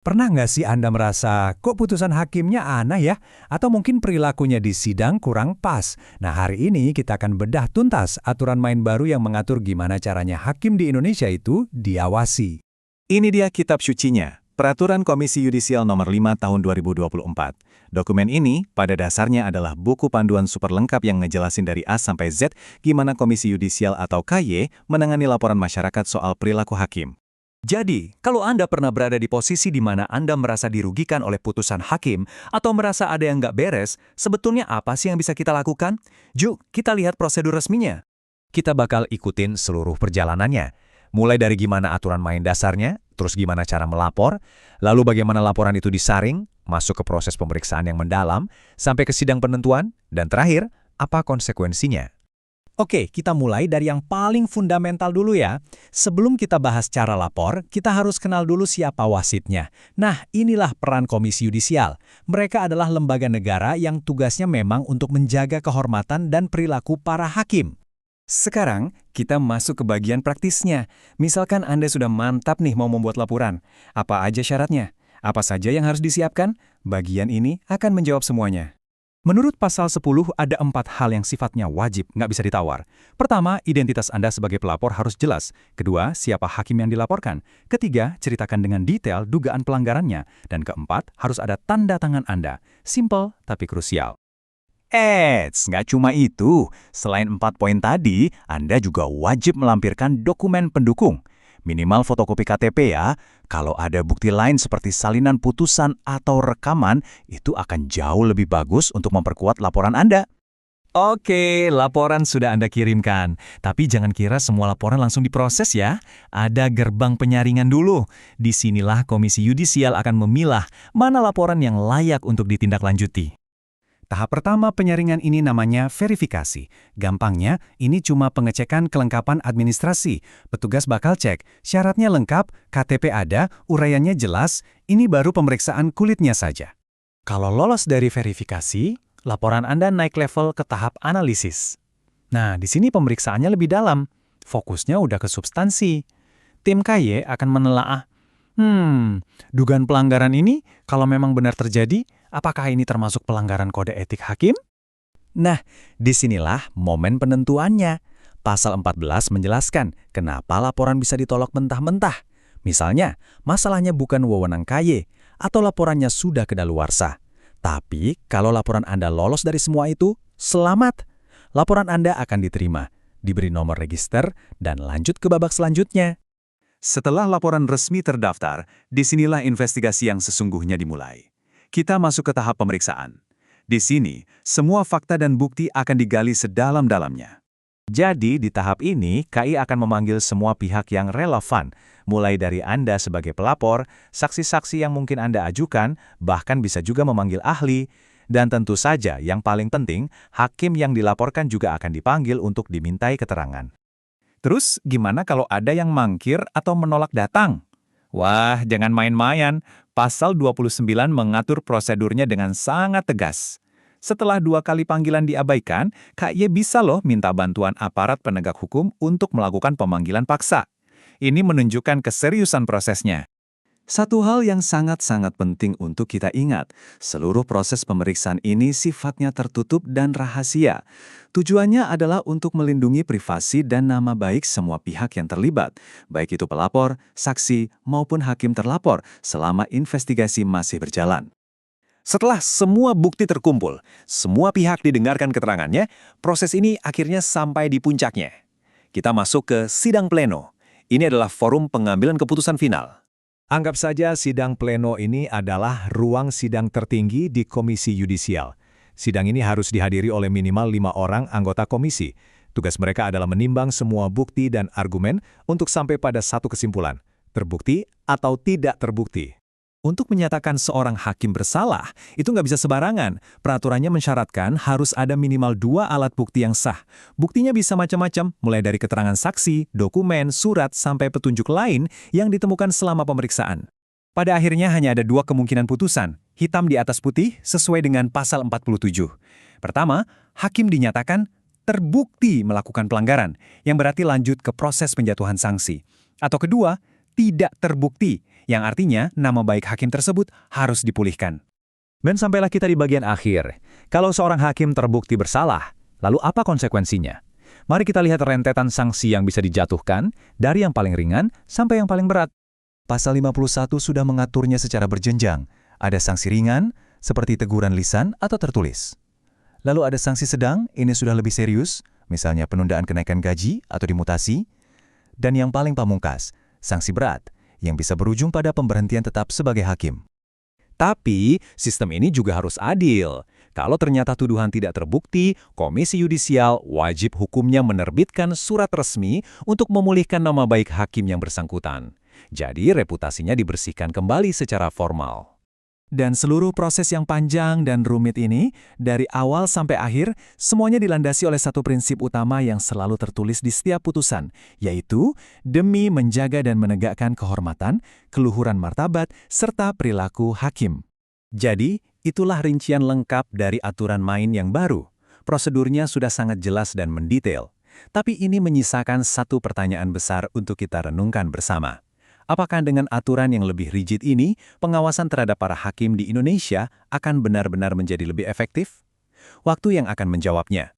Pernah nggak sih Anda merasa, kok putusan hakimnya aneh ya? Atau mungkin perilakunya di sidang kurang pas? Nah, hari ini kita akan bedah tuntas aturan main baru yang mengatur gimana caranya hakim di Indonesia itu diawasi. Ini dia kitab sucinya, Peraturan Komisi Yudisial Nomor 5 Tahun 2024. Dokumen ini pada dasarnya adalah buku panduan super lengkap yang ngejelasin dari A sampai Z gimana Komisi Yudisial atau KY menangani laporan masyarakat soal perilaku hakim. Jadi, kalau Anda pernah berada di posisi di mana Anda merasa dirugikan oleh putusan hakim atau merasa ada yang nggak beres, sebetulnya apa sih yang bisa kita lakukan? Yuk, kita lihat prosedur resminya. Kita bakal ikutin seluruh perjalanannya. Mulai dari gimana aturan main dasarnya, terus gimana cara melapor, lalu bagaimana laporan itu disaring, masuk ke proses pemeriksaan yang mendalam, sampai ke sidang penentuan, dan terakhir, apa konsekuensinya. Oke, kita mulai dari yang paling fundamental dulu ya. Sebelum kita bahas cara lapor, kita harus kenal dulu siapa wasitnya. Nah, inilah peran Komisi Yudisial. Mereka adalah lembaga negara yang tugasnya memang untuk menjaga kehormatan dan perilaku para hakim. Sekarang, kita masuk ke bagian praktisnya. Misalkan Anda sudah mantap nih mau membuat laporan. Apa aja syaratnya? Apa saja yang harus disiapkan? Bagian ini akan menjawab semuanya. Menurut pasal 10 ada 4 hal yang sifatnya wajib, nggak bisa ditawar. Pertama, identitas Anda sebagai pelapor harus jelas. Kedua, siapa hakim yang dilaporkan. Ketiga, ceritakan dengan detail dugaan pelanggarannya. Dan keempat, harus ada tanda tangan Anda. Simple tapi krusial. Nggak cuma itu. Selain 4 poin tadi, Anda juga wajib melampirkan dokumen pendukung. Minimal fotokopi KTP ya. Kalau ada bukti lain seperti salinan putusan atau rekaman, itu akan jauh lebih bagus untuk memperkuat laporan Anda. Oke, laporan sudah Anda kirimkan. Tapi jangan kira semua laporan langsung diproses ya. Ada gerbang penyaringan dulu. Disinilah Komisi Yudisial akan memilah mana laporan yang layak untuk ditindaklanjuti. Tahap pertama penyaringan ini namanya verifikasi. Gampangnya, ini cuma pengecekan kelengkapan administrasi. Petugas bakal cek, syaratnya lengkap, KTP ada, uraiannya jelas, ini baru pemeriksaan kulitnya saja. Kalau lolos dari verifikasi, laporan Anda naik level ke tahap analisis. Nah, di sini pemeriksaannya lebih dalam. Fokusnya udah ke substansi. Tim KY akan menelaah, dugaan pelanggaran ini kalau memang benar terjadi, apakah ini termasuk pelanggaran kode etik hakim? Nah, disinilah momen penentuannya. Pasal 14 menjelaskan kenapa laporan bisa ditolak mentah-mentah. Misalnya, masalahnya bukan wewenang KY atau laporannya sudah kedaluarsa. Tapi, kalau laporan Anda lolos dari semua itu, selamat. Laporan Anda akan diterima, diberi nomor register, dan lanjut ke babak selanjutnya. Setelah laporan resmi terdaftar, disinilah investigasi yang sesungguhnya dimulai. Kita masuk ke tahap pemeriksaan. Di sini, semua fakta dan bukti akan digali sedalam-dalamnya. Jadi, di tahap ini, KI akan memanggil semua pihak yang relevan, mulai dari Anda sebagai pelapor, saksi-saksi yang mungkin Anda ajukan, bahkan bisa juga memanggil ahli, dan tentu saja yang paling penting, hakim yang dilaporkan juga akan dipanggil untuk dimintai keterangan. Terus, gimana kalau ada yang mangkir atau menolak datang? Wah, jangan main-main. Pasal 29 mengatur prosedurnya dengan sangat tegas. Setelah 2 kali panggilan diabaikan, KY bisa loh minta bantuan aparat penegak hukum untuk melakukan pemanggilan paksa. Ini menunjukkan keseriusan prosesnya. Satu hal yang sangat-sangat penting untuk kita ingat, seluruh proses pemeriksaan ini sifatnya tertutup dan rahasia. Tujuannya adalah untuk melindungi privasi dan nama baik semua pihak yang terlibat, baik itu pelapor, saksi, maupun hakim terlapor selama investigasi masih berjalan. Setelah semua bukti terkumpul, semua pihak didengarkan keterangannya, proses ini akhirnya sampai di puncaknya. Kita masuk ke sidang pleno. Ini adalah forum pengambilan keputusan final. Anggap saja sidang pleno ini adalah ruang sidang tertinggi di Komisi Yudisial. Sidang ini harus dihadiri oleh minimal 5 orang anggota komisi. Tugas mereka adalah menimbang semua bukti dan argumen untuk sampai pada satu kesimpulan, terbukti atau tidak terbukti. Untuk menyatakan seorang hakim bersalah, itu nggak bisa sembarangan. Peraturannya mensyaratkan harus ada minimal 2 alat bukti yang sah. Buktinya bisa macam-macam, mulai dari keterangan saksi, dokumen, surat, sampai petunjuk lain yang ditemukan selama pemeriksaan. Pada akhirnya hanya ada 2 kemungkinan putusan, hitam di atas putih sesuai dengan pasal 47. Pertama, hakim dinyatakan terbukti melakukan pelanggaran, yang berarti lanjut ke proses penjatuhan sanksi. Atau kedua, tidak terbukti, yang artinya nama baik hakim tersebut harus dipulihkan. Dan sampailah kita di bagian akhir. Kalau seorang hakim terbukti bersalah, lalu apa konsekuensinya? Mari kita lihat rentetan sanksi yang bisa dijatuhkan dari yang paling ringan sampai yang paling berat. Pasal 51 sudah mengaturnya secara berjenjang. Ada sanksi ringan, seperti teguran lisan atau tertulis. Lalu ada sanksi sedang, ini sudah lebih serius, misalnya penundaan kenaikan gaji atau dimutasi. Dan yang paling pamungkas, sanksi berat, yang bisa berujung pada pemberhentian tetap sebagai hakim. Tapi, sistem ini juga harus adil. Kalau ternyata tuduhan tidak terbukti, Komisi Yudisial wajib hukumnya menerbitkan surat resmi untuk memulihkan nama baik hakim yang bersangkutan. Jadi, reputasinya dibersihkan kembali secara formal. Dan seluruh proses yang panjang dan rumit ini, dari awal sampai akhir, semuanya dilandasi oleh satu prinsip utama yang selalu tertulis di setiap putusan, yaitu demi menjaga dan menegakkan kehormatan, keluhuran martabat, serta perilaku hakim. Jadi, itulah rincian lengkap dari aturan main yang baru. Prosedurnya sudah sangat jelas dan mendetail. Tapi ini menyisakan satu pertanyaan besar untuk kita renungkan bersama. Apakah dengan aturan yang lebih rigid ini, pengawasan terhadap para hakim di Indonesia akan benar-benar menjadi lebih efektif? Waktu yang akan menjawabnya.